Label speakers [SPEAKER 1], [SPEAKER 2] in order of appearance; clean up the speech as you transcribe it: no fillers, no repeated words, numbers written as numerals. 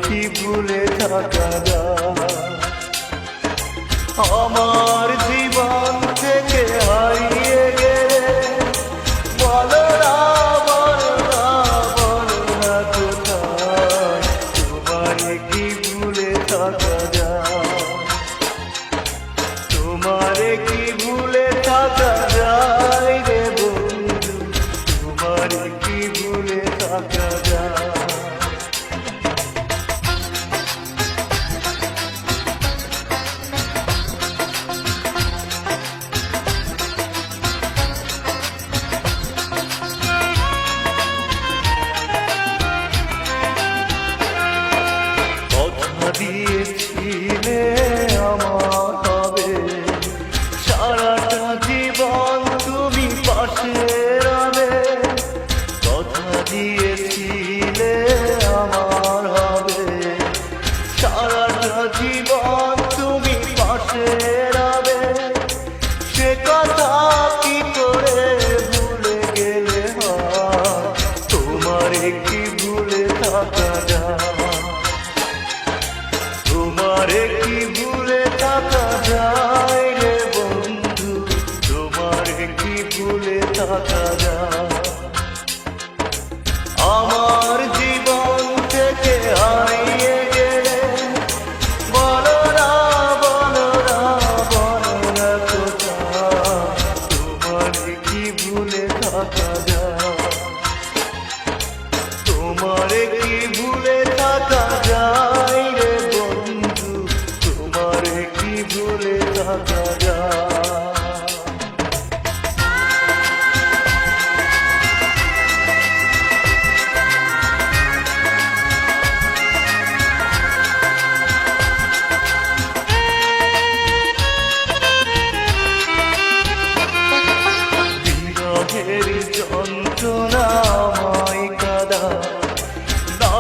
[SPEAKER 1] কি ভুলে থাকা যায়? আমার জীবন থেকে হারিয়ে গেলে বলো না, বলো না, বলো না কোথায় তোমারে কি ভুলে থাকা যায়? তোমারে কি ভুলে থাকা যায় রে বন্ধু, তোমারে কি ভুলে থাকা যায়? দিয়েছিলে আমার হবে সারাটা জীবন তুমি পাশে রবে। কথা দিয়েছিলে আমার হবে সারাটা জীবন তুমি পাশে রবে। সে কথা কি করে ভুলে গেলে হয়? তোমারে কি ভুলে থাকা যায়? তোমারে কি ভুলে থাকা যায় রে বন্ধু, তোমারে কি ভুলে থাকা যায়? আমার জীবন থেকে হারিয়ে গেলে বলো না, বলো না, বলো না কোথায় তোমারে কি ভুলে থাকা যায়? তোমারে কি ভুলে থাকা যায় রে বন্ধু, তোমারে কি ভুলে থাকা যায়? বিরহের যন্ত্রণাময় কাদা না